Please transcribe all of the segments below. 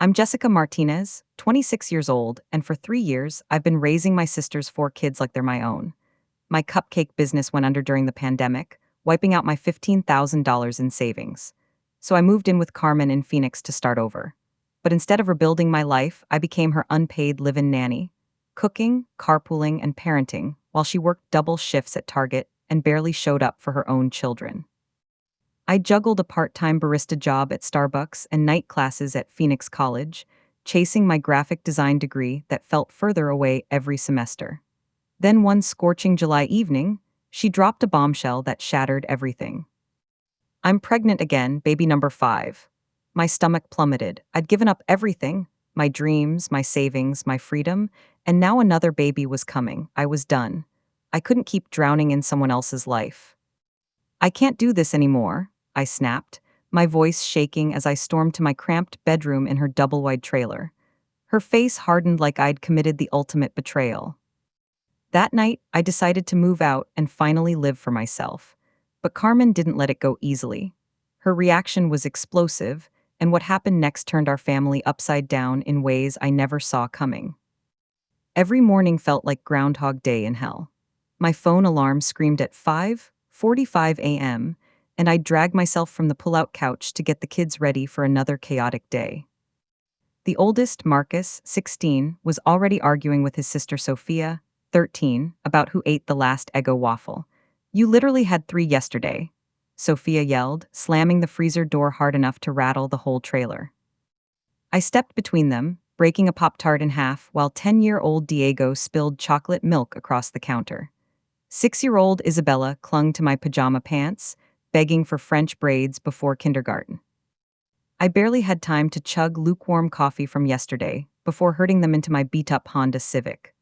I'm Jessica Martinez, 26 years old, and for 3 years, I've been raising my sister's 4 kids like they're my own. My cupcake business went under during the pandemic, wiping out my $15,000 in savings. So I moved in with Carmen in Phoenix to start over. But instead of rebuilding my life, I became her unpaid live-in nanny, cooking, carpooling, and parenting, while she worked double shifts at Target and barely showed up for her own children. I juggled a part-time barista job at Starbucks and night classes at Phoenix College, chasing my graphic design degree that felt further away every semester. Then one scorching July evening, she dropped a bombshell that shattered everything. I'm pregnant again, baby number 5. My stomach plummeted. I'd given up everything, my dreams, my savings, my freedom, and now another baby was coming. I was done. I couldn't keep drowning in someone else's life. I can't do this anymore, I snapped, my voice shaking as I stormed to my cramped bedroom in her double-wide trailer. Her face hardened like I'd committed the ultimate betrayal. That night, I decided to move out and finally live for myself. But Carmen didn't let it go easily. Her reaction was explosive, and what happened next turned our family upside down in ways I never saw coming. Every morning felt like Groundhog Day in hell. My phone alarm screamed at 5:45 a.m., and I'd drag myself from the pull-out couch to get the kids ready for another chaotic day. The oldest, Marcus, 16, was already arguing with his sister Sophia, 13, about who ate the last Eggo waffle. "You literally had 3 yesterday," Sophia yelled, slamming the freezer door hard enough to rattle the whole trailer. I stepped between them, breaking a Pop-Tart in half while 10-year-old Diego spilled chocolate milk across the counter. 6-year-old Isabella clung to my pajama pants, begging for French braids before kindergarten. I barely had time to chug lukewarm coffee from yesterday before herding them into my beat-up Honda Civic.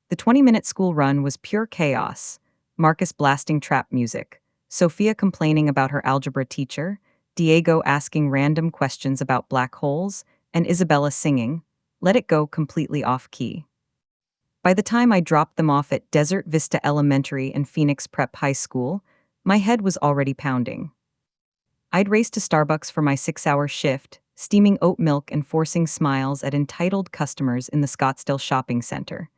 The 20-minute school run was pure chaos. Marcus blasting trap music, Sophia complaining about her algebra teacher, Diego asking random questions about black holes, and Isabella singing, "Let It Go" completely off-key. By the time I dropped them off at Desert Vista Elementary and Phoenix Prep High School, my head was already pounding. I'd raced to Starbucks for my 6-hour shift, steaming oat milk and forcing smiles at entitled customers in the Scottsdale shopping center.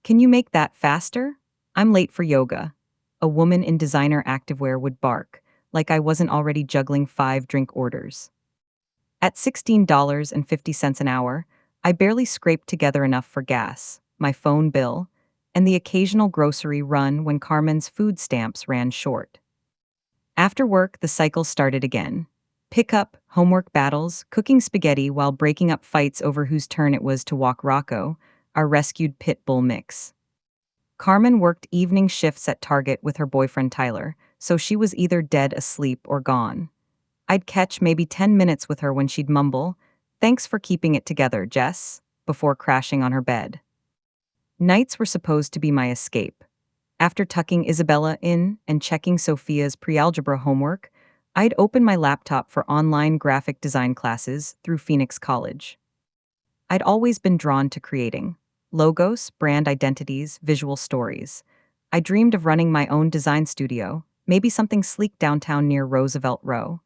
"Can you make that faster? I'm late for yoga," a woman in designer activewear would bark, like I wasn't already juggling 5 drink orders. At $16.50 an hour, I barely scraped together enough for gas, my phone bill, and the occasional grocery run when Carmen's food stamps ran short. After work, the cycle started again. Pickup, homework battles, cooking spaghetti while breaking up fights over whose turn it was to walk Rocco, our rescued pit bull mix. Carmen worked evening shifts at Target with her boyfriend Tyler, so she was either dead asleep or gone. I'd catch maybe 10 minutes with her when she'd mumble, "Thanks for keeping it together, Jess," before crashing on her bed. Nights were supposed to be my escape. After tucking Isabella in and checking Sophia's pre-algebra homework, I'd open my laptop for online graphic design classes through Phoenix College. I'd always been drawn to creating logos, brand identities, visual stories. I dreamed of running my own design studio, maybe something sleek downtown near Roosevelt Row.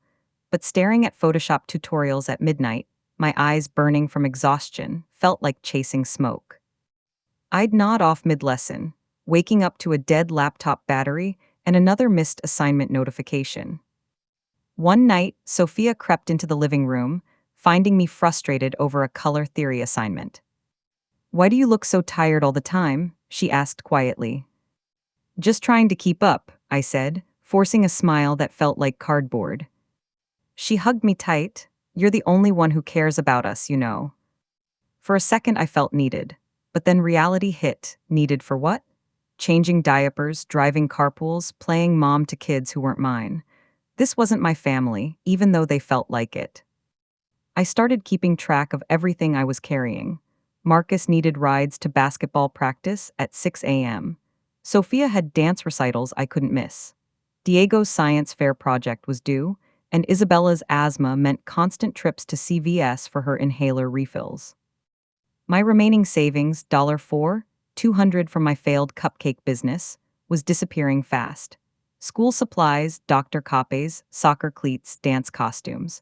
But staring at Photoshop tutorials at midnight, my eyes burning from exhaustion, felt like chasing smoke. I'd nod off mid-lesson, waking up to a dead laptop battery and another missed assignment notification. One night, Sophia crept into the living room, finding me frustrated over a color theory assignment. "Why do you look so tired all the time?" she asked quietly. "Just trying to keep up," I said, forcing a smile that felt like cardboard. She hugged me tight. "You're the only one who cares about us, you know." For a second I felt needed, but then reality hit. Needed for what? Changing diapers, driving carpools, playing mom to kids who weren't mine. This wasn't my family, even though they felt like it. I started keeping track of everything I was carrying. Marcus needed rides to basketball practice at 6 a.m. Sophia had dance recitals I couldn't miss. Diego's science fair project was due, and Isabella's asthma meant constant trips to CVS for her inhaler refills. My remaining savings, $200 from my failed cupcake business, was disappearing fast. School supplies, doctor copies, soccer cleats, dance costumes.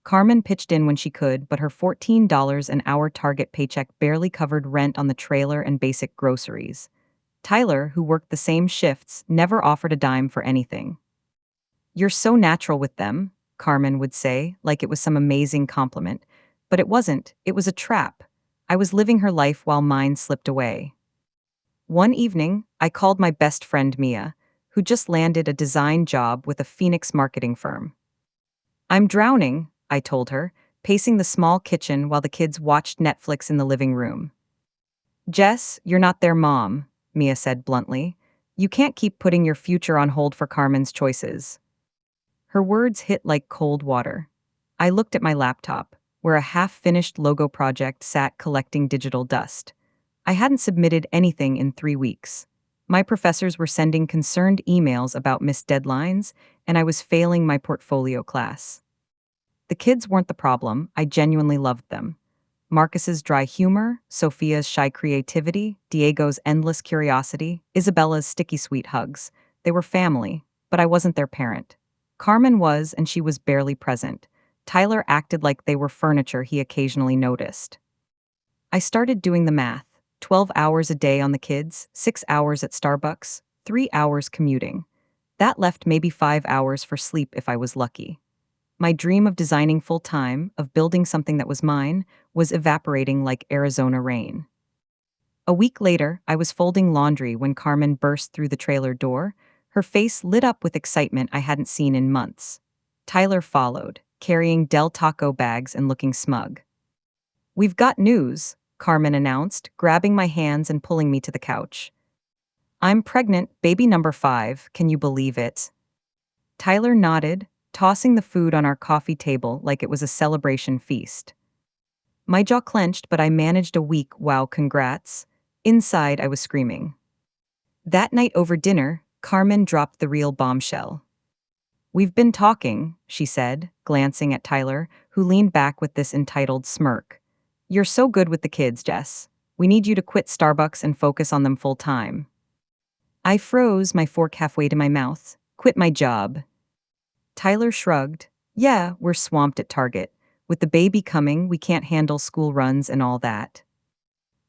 Carmen pitched in when she could, but her $14 an hour target paycheck barely covered rent on the trailer and basic groceries. Tyler, who worked the same shifts, never offered a dime for anything. "You're so natural with them," Carmen would say, like it was some amazing compliment. But it wasn't, it was a trap. I was living her life while mine slipped away. One evening, I called my best friend Mia, who just landed a design job with a Phoenix marketing firm. "I'm drowning," I told her, pacing the small kitchen while the kids watched Netflix in the living room. "Jess, you're not their mom," Mia said bluntly. "You can't keep putting your future on hold for Carmen's choices." Her words hit like cold water. I looked at my laptop, where a half-finished logo project sat collecting digital dust. I hadn't submitted anything in 3 weeks. My professors were sending concerned emails about missed deadlines, and I was failing my portfolio class. The kids weren't the problem, I genuinely loved them. Marcus's dry humor, Sophia's shy creativity, Diego's endless curiosity, Isabella's sticky sweet hugs. They were family, but I wasn't their parent. Carmen was, and she was barely present. Tyler acted like they were furniture he occasionally noticed. I started doing the math. 12 hours a day on the kids, 6 hours at Starbucks, 3 hours commuting. That left maybe 5 hours for sleep if I was lucky. My dream of designing full-time, of building something that was mine, was evaporating like Arizona rain. A week later, I was folding laundry when Carmen burst through the trailer door, her face lit up with excitement I hadn't seen in months. Tyler followed, carrying Del Taco bags and looking smug. "We've got news," Carmen announced, grabbing my hands and pulling me to the couch. "I'm pregnant, baby number 5, can you believe it?" Tyler nodded, tossing the food on our coffee table like it was a celebration feast. My jaw clenched, but I managed a weak "wow, congrats." Inside, I was screaming. That night over dinner, Carmen dropped the real bombshell. "We've been talking," she said, glancing at Tyler, who leaned back with this entitled smirk. "You're so good with the kids, Jess. We need you to quit Starbucks and focus on them full time." I froze, my fork halfway to my mouth. "Quit my job." Tyler shrugged. "Yeah, we're swamped at Target. With the baby coming, we can't handle school runs and all that."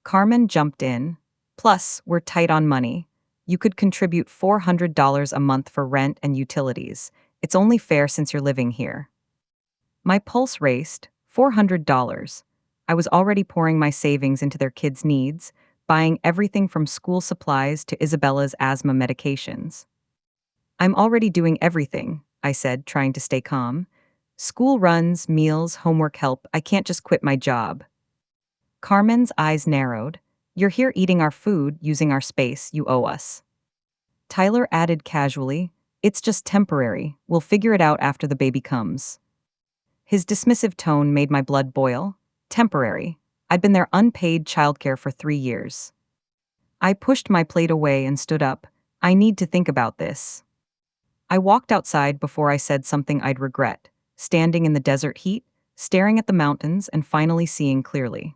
Carmen jumped in. "Plus, we're tight on money. You could contribute $400 a month for rent and utilities. It's only fair since you're living here." My pulse raced. $400. I was already pouring my savings into their kids' needs, buying everything from school supplies to Isabella's asthma medications. "I'm already doing everything," I said, trying to stay calm. "School runs, meals, homework help. I can't just quit my job." Carmen's eyes narrowed. "You're here eating our food, using our space. You owe us." Tyler added casually, "It's just temporary. We'll figure it out after the baby comes." His dismissive tone made my blood boil. Temporary. I'd been their unpaid childcare for 3 years. I pushed my plate away and stood up. "I need to think about this." I walked outside before I said something I'd regret, standing in the desert heat, staring at the mountains and finally seeing clearly.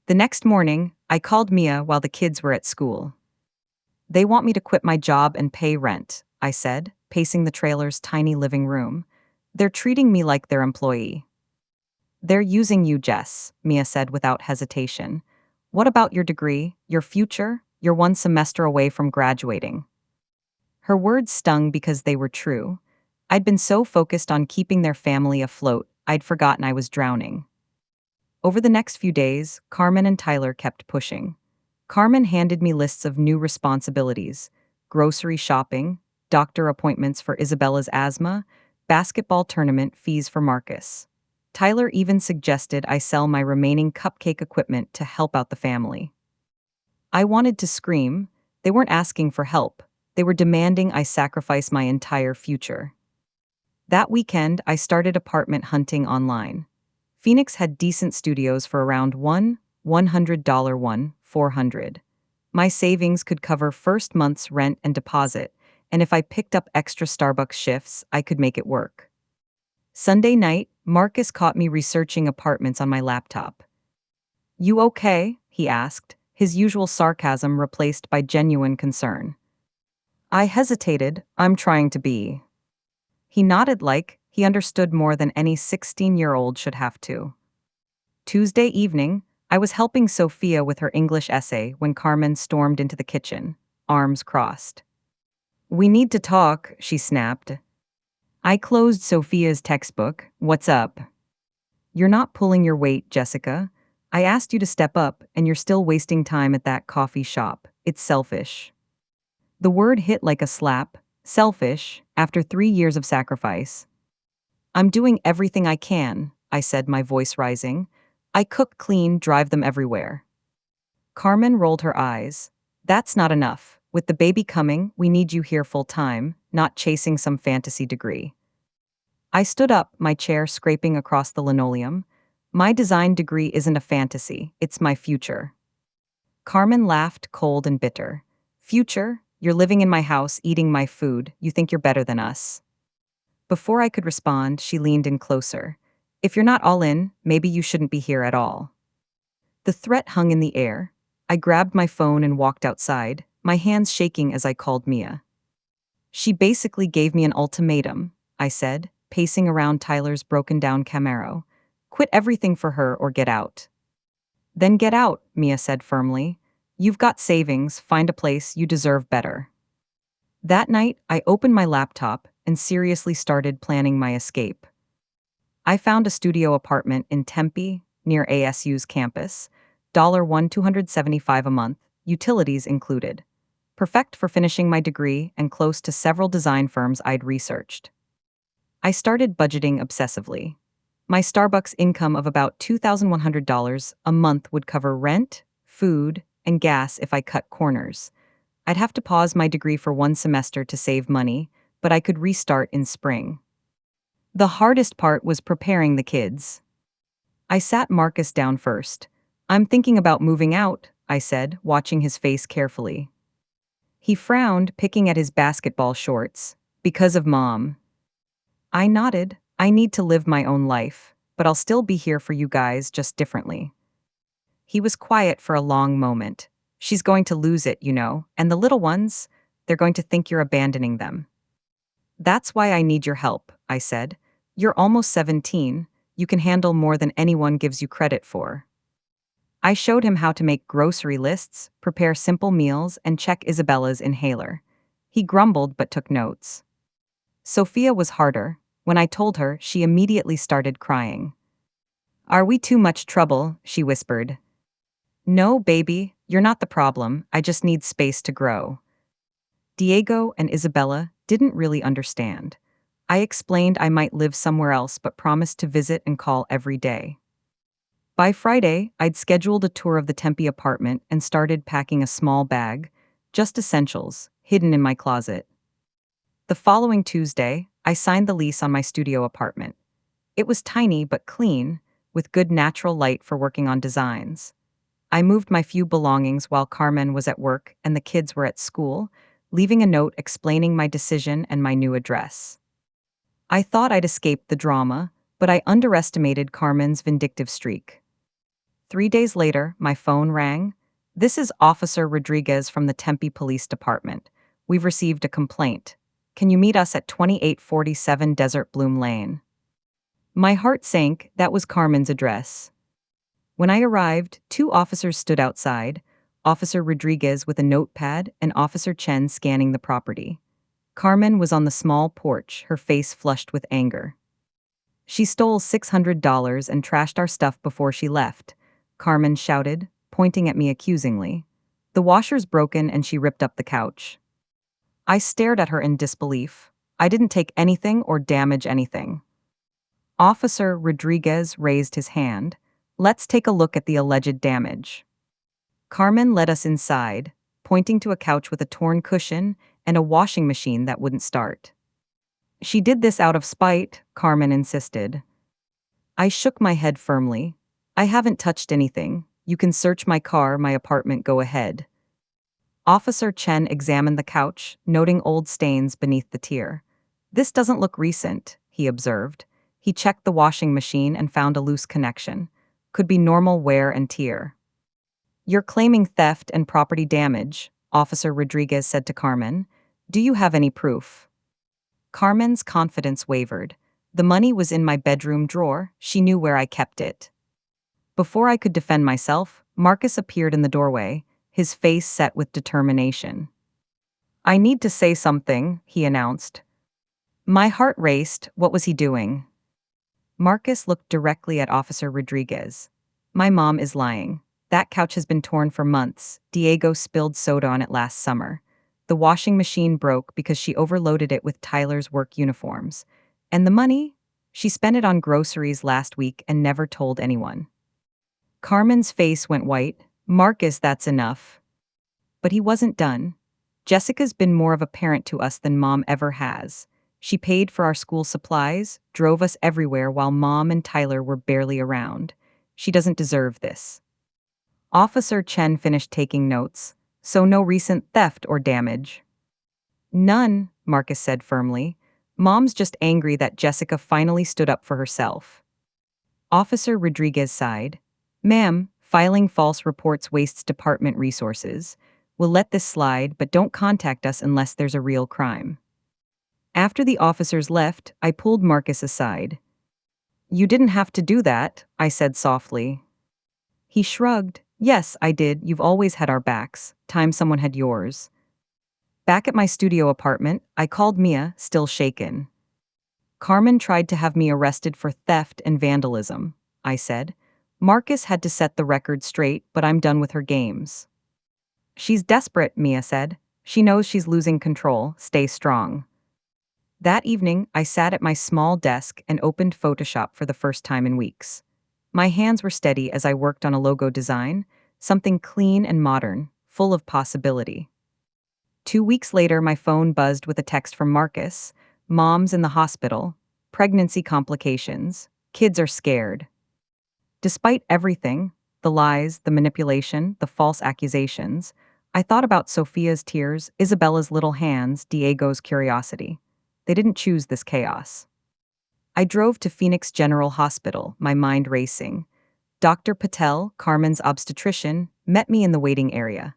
The next morning, I called Mia while the kids were at school. "They want me to quit my job and pay rent," I said, pacing the trailer's tiny living room. "They're treating me like their employee." "They're using you, Jess," Mia said without hesitation. "What about your degree, your future? You're one semester away from graduating." Her words stung because they were true. I'd been so focused on keeping their family afloat, I'd forgotten I was drowning. Over the next few days, Carmen and Tyler kept pushing. Carmen handed me lists of new responsibilities: grocery shopping, doctor appointments for Isabella's asthma, basketball tournament fees for Marcus. Tyler even suggested I sell my remaining cupcake equipment to help out the family. I wanted to scream. They weren't asking for help. They were demanding I sacrifice my entire future. That weekend, I started apartment hunting online. Phoenix had decent studios for around $100 $400. My savings could cover first month's rent and deposit, and if I picked up extra Starbucks shifts, I could make it work. Sunday night, Marcus caught me researching apartments on my laptop. "You okay?" he asked, his usual sarcasm replaced by genuine concern. I hesitated. "I'm trying to be." He nodded like He understood more than any 16-year-old should have to. Tuesday evening, I was helping Sophia with her English essay when Carmen stormed into the kitchen, arms crossed. "We need to talk," she snapped. I closed Sophia's textbook. "What's up?" "You're not pulling your weight, Jessica. I asked you to step up, and you're still wasting time at that coffee shop. It's selfish." The word hit like a slap. Selfish, after 3 years of sacrifice. "I'm doing everything I can," I said, my voice rising. "I cook, clean, drive them everywhere." Carmen rolled her eyes. "That's not enough. With the baby coming, we need you here full time, not chasing some fantasy degree." I stood up, my chair scraping across the linoleum. "My design degree isn't a fantasy, it's my future." Carmen laughed, cold and bitter. "Future? You're living in my house, eating my food. You think you're better than us." Before I could respond, she leaned in closer. "If you're not all in, maybe you shouldn't be here at all." The threat hung in the air. I grabbed my phone and walked outside, my hands shaking as I called Mia. "She basically gave me an ultimatum," I said, pacing around Tyler's broken-down Camaro. "Quit everything for her or get out." "Then get out," Mia said firmly. "You've got savings, find a place, you deserve better." That night, I opened my laptop and seriously started planning my escape. I found a studio apartment in Tempe, near ASU's campus, $275 a month, utilities included. Perfect for finishing my degree and close to several design firms I'd researched. I started budgeting obsessively. My Starbucks income of about $2,100 a month would cover rent, food, and gas if I cut corners. I'd have to pause my degree for 1 semester to save money, but I could restart in spring. The hardest part was preparing the kids. I sat Marcus down first. "I'm thinking about moving out," I said, watching his face carefully. He frowned, picking at his basketball shorts. "Because of Mom." I nodded. "I need to live my own life, but I'll still be here for you guys, just differently." He was quiet for a long moment. "She's going to lose it, you know, and the little ones, they're going to think you're abandoning them." "That's why I need your help," I said. "You're almost 17. You can handle more than anyone gives you credit for." I showed him how to make grocery lists, prepare simple meals, and check Isabella's inhaler. He grumbled but took notes. Sophia was harder. When I told her, she immediately started crying. "Are we too much trouble?" she whispered. "No, baby, you're not the problem. I just need space to grow." Diego and Isabella didn't really understand. I explained I might live somewhere else but promised to visit and call every day. By Friday, I'd scheduled a tour of the Tempe apartment and started packing a small bag, just essentials, hidden in my closet. The following Tuesday, I signed the lease on my studio apartment. It was tiny but clean, with good natural light for working on designs. I moved my few belongings while Carmen was at work and the kids were at school, leaving a note explaining my decision and my new address. I thought I'd escaped the drama, but I underestimated Carmen's vindictive streak. 3 days later, my phone rang. "This is Officer Rodriguez from the Tempe Police Department. We've received a complaint. Can you meet us at 2847 Desert Bloom Lane?" My heart sank. That was Carmen's address. When I arrived, 2 officers stood outside, Officer Rodriguez with a notepad and Officer Chen scanning the property. Carmen was on the small porch, her face flushed with anger. "She stole $600 and trashed our stuff before she left," Carmen shouted, pointing at me accusingly. "The washer's broken and she ripped up the couch." I stared at her in disbelief. "I didn't take anything or damage anything." Officer Rodriguez raised his hand. "Let's take a look at the alleged damage." Carmen led us inside, pointing to a couch with a torn cushion and a washing machine that wouldn't start. "She did this out of spite," Carmen insisted. I shook my head firmly. "I haven't touched anything. You can search my car, my apartment, go ahead." Officer Chen examined the couch, noting old stains beneath the tier. "This doesn't look recent," he observed. He checked the washing machine and found a loose connection. Could be normal wear and tear. "You're claiming theft and property damage," Officer Rodriguez said to Carmen. "Do you have any proof?" Carmen's confidence wavered. The money was in my bedroom drawer, she knew where I kept it. Before I could defend myself, Marcus appeared in the doorway, his face set with determination. "I need to say something," he announced. My heart raced. What was he doing? Marcus looked directly at Officer Rodriguez. "My mom is lying. That couch has been torn for months. Diego spilled soda on it last summer. The washing machine broke because she overloaded it with Tyler's work uniforms. And the money? She spent it on groceries last week and never told anyone." Carmen's face went white. "Marcus, that's enough." But he wasn't done. "Jessica's been more of a parent to us than Mom ever has. She paid for our school supplies, drove us everywhere while Mom and Tyler were barely around. She doesn't deserve this." Officer Chen finished taking notes. "So no recent theft or damage?" "None," Marcus said firmly. "Mom's just angry that Jessica finally stood up for herself." Officer Rodriguez sighed. "Ma'am, filing false reports wastes department resources. We'll let this slide, but don't contact us unless there's a real crime." After the officers left, I pulled Marcus aside. "You didn't have to do that," I said softly. He shrugged. "Yes, I did. You've always had our backs. Time someone had yours." Back at my studio apartment, I called Mia, still shaken. "Carmen tried to have me arrested for theft and vandalism," I said. "Marcus had to set the record straight, but I'm done with her games." "She's desperate," Mia said. "She knows she's losing control. Stay strong." That evening, I sat at my small desk and opened Photoshop for the first time in weeks. My hands were steady as I worked on a logo design, something clean and modern, full of possibility. 2 weeks later, my phone buzzed with a text from Marcus. "Mom's in the hospital. Pregnancy complications. Kids are scared." Despite everything, the lies, the manipulation, the false accusations, I thought about Sophia's tears, Isabella's little hands, Diego's curiosity. They didn't choose this chaos. I drove to Phoenix General Hospital, my mind racing. Dr. Patel, Carmen's obstetrician, met me in the waiting area.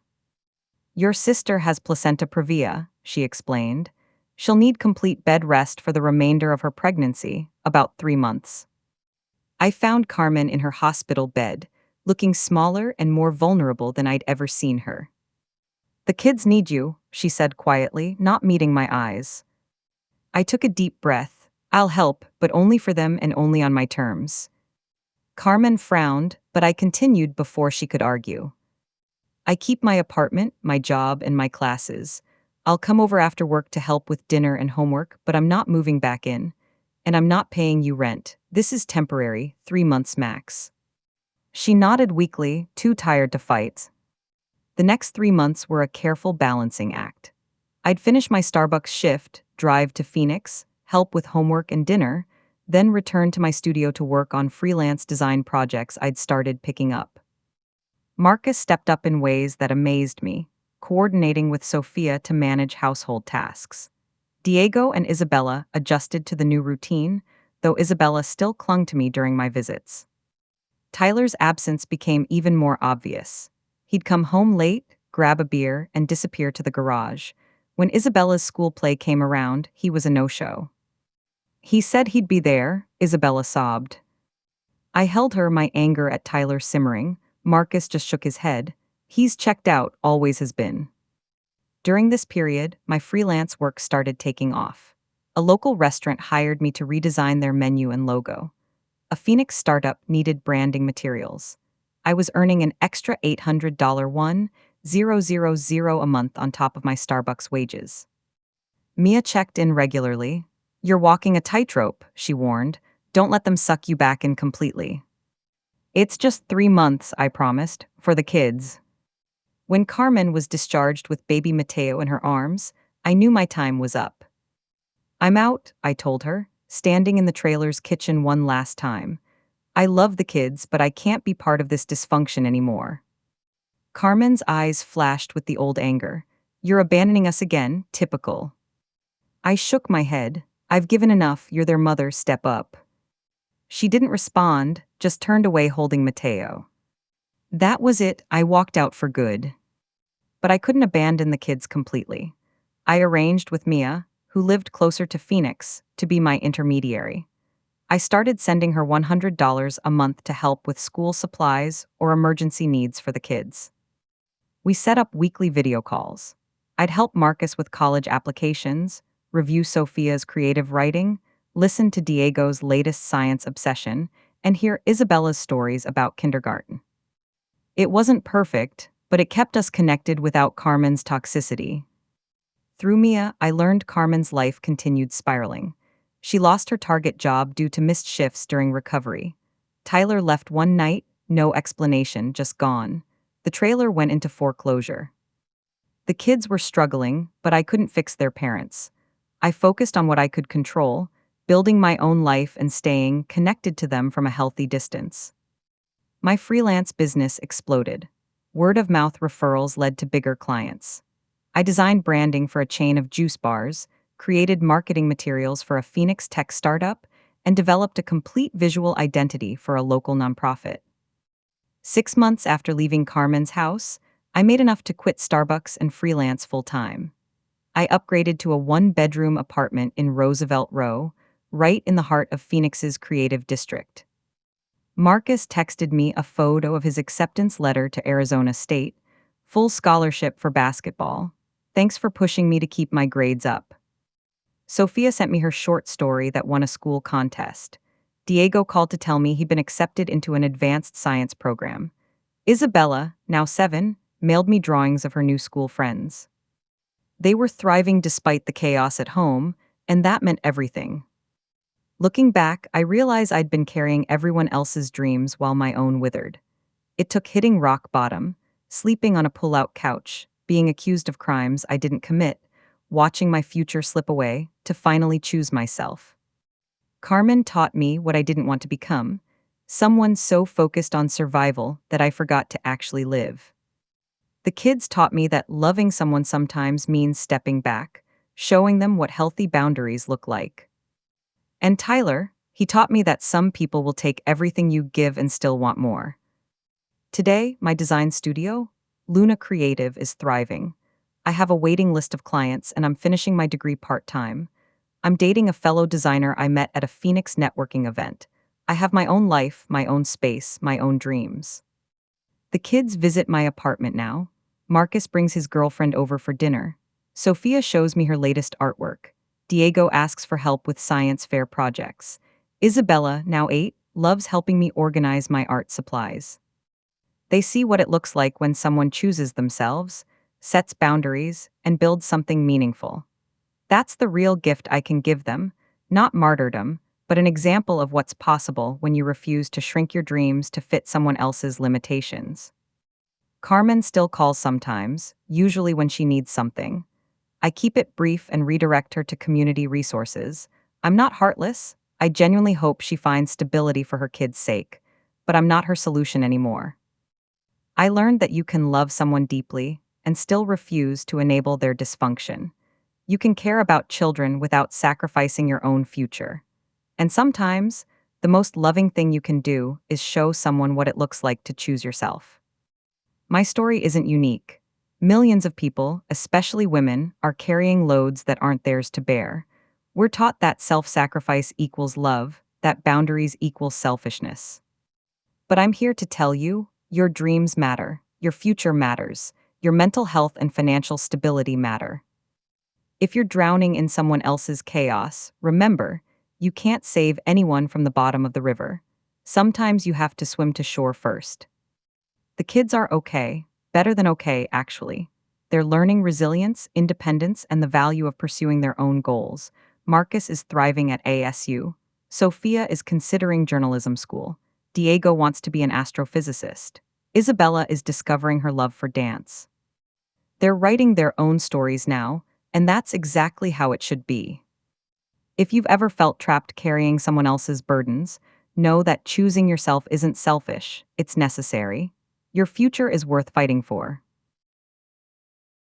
"Your sister has placenta previa," she explained. "She'll need complete bed rest for the remainder of her pregnancy, about 3 months." I found Carmen in her hospital bed, looking smaller and more vulnerable than I'd ever seen her. "The kids need you," she said quietly, not meeting my eyes. I took a deep breath. "I'll help, but only for them and only on my terms." Carmen frowned, but I continued before she could argue. "I keep my apartment, my job, and my classes. I'll come over after work to help with dinner and homework, but I'm not moving back in. And I'm not paying you rent. This is temporary, 3 months max." She nodded weakly, too tired to fight. The next 3 months were a careful balancing act. I'd finish my Starbucks shift, drive to Phoenix, help with homework and dinner, then return to my studio to work on freelance design projects I'd started picking up. Marcus stepped up in ways that amazed me, coordinating with Sophia to manage household tasks. Diego and Isabella adjusted to the new routine, though Isabella still clung to me during my visits. Tyler's absence became even more obvious. He'd come home late, grab a beer, and disappear to the garage. When Isabella's school play came around, he was a no-show. "He said he'd be there," Isabella sobbed. I held her, my anger at Tyler simmering. Marcus just shook his head. "He's checked out, always has been." During this period, my freelance work started taking off. A local restaurant hired me to redesign their menu and logo. A Phoenix startup needed branding materials. I was earning an extra $800 a month on top of my Starbucks wages. Mia checked in regularly. "You're walking a tightrope," she warned. "Don't let them suck you back in completely." "It's just 3 months," I promised, "for the kids." When Carmen was discharged with baby Mateo in her arms, I knew my time was up. "I'm out," I told her, standing in the trailer's kitchen one last time. "I love the kids, but I can't be part of this dysfunction anymore." Carmen's eyes flashed with the old anger. "You're abandoning us again, typical." I shook my head. "I've given enough, you're their mother, step up." She didn't respond, just turned away holding Mateo. That was it, I walked out for good. But I couldn't abandon the kids completely. I arranged with Mia, who lived closer to Phoenix, to be my intermediary. I started sending her $100 a month to help with school supplies or emergency needs for the kids. We set up weekly video calls. I'd help Marcus with college applications, review Sophia's creative writing, listen to Diego's latest science obsession, and hear Isabella's stories about kindergarten. It wasn't perfect, but it kept us connected without Carmen's toxicity. Through Mia, I learned Carmen's life continued spiraling. She lost her target job due to missed shifts during recovery. Tyler left one night, no explanation, just gone. The trailer went into foreclosure. The kids were struggling, but I couldn't fix their parents. I focused on what I could control, building my own life and staying connected to them from a healthy distance. My freelance business exploded. Word-of-mouth referrals led to bigger clients. I designed branding for a chain of juice bars, created marketing materials for a Phoenix tech startup, and developed a complete visual identity for a local nonprofit. 6 months after leaving Carmen's house, I made enough to quit Starbucks and freelance full-time. I upgraded to a one-bedroom apartment in Roosevelt Row, right in the heart of Phoenix's creative district. Marcus texted me a photo of his acceptance letter to Arizona State, full scholarship for basketball. Thanks for pushing me to keep my grades up. Sophia sent me her short story that won a school contest. Diego called to tell me he'd been accepted into an advanced science program. Isabella, now 7, mailed me drawings of her new school friends. They were thriving despite the chaos at home, and that meant everything. Looking back, I realized I'd been carrying everyone else's dreams while my own withered. It took hitting rock bottom, sleeping on a pull-out couch, being accused of crimes I didn't commit, watching my future slip away, to finally choose myself. Carmen taught me what I didn't want to become, someone so focused on survival that I forgot to actually live. The kids taught me that loving someone sometimes means stepping back, showing them what healthy boundaries look like. And Tyler, he taught me that some people will take everything you give and still want more. Today, my design studio, Luna Creative, is thriving. I have a waiting list of clients and I'm finishing my degree part-time. I'm dating a fellow designer I met at a Phoenix networking event. I have my own life, my own space, my own dreams. The kids visit my apartment now. Marcus brings his girlfriend over for dinner. Sophia shows me her latest artwork. Diego asks for help with science fair projects. Isabella, now 8, loves helping me organize my art supplies. They see what it looks like when someone chooses themselves, sets boundaries, and builds something meaningful. That's the real gift I can give them, not martyrdom, but an example of what's possible when you refuse to shrink your dreams to fit someone else's limitations. Carmen still calls sometimes, usually when she needs something. I keep it brief and redirect her to community resources. I'm not heartless. I genuinely hope she finds stability for her kids' sake, but I'm not her solution anymore. I learned that you can love someone deeply and still refuse to enable their dysfunction. You can care about children without sacrificing your own future. And sometimes, the most loving thing you can do is show someone what it looks like to choose yourself. My story isn't unique. Millions of people, especially women, are carrying loads that aren't theirs to bear. We're taught that self-sacrifice equals love, that boundaries equal selfishness. But I'm here to tell you, your dreams matter, your future matters, your mental health and financial stability matter. If you're drowning in someone else's chaos, remember, you can't save anyone from the bottom of the river. Sometimes you have to swim to shore first. The kids are okay, better than okay, actually. They're learning resilience, independence, and the value of pursuing their own goals. Marcus is thriving at ASU. Sophia is considering journalism school. Diego wants to be an astrophysicist. Isabella is discovering her love for dance. They're writing their own stories now, and that's exactly how it should be. If you've ever felt trapped carrying someone else's burdens, know that choosing yourself isn't selfish, it's necessary. Your future is worth fighting for.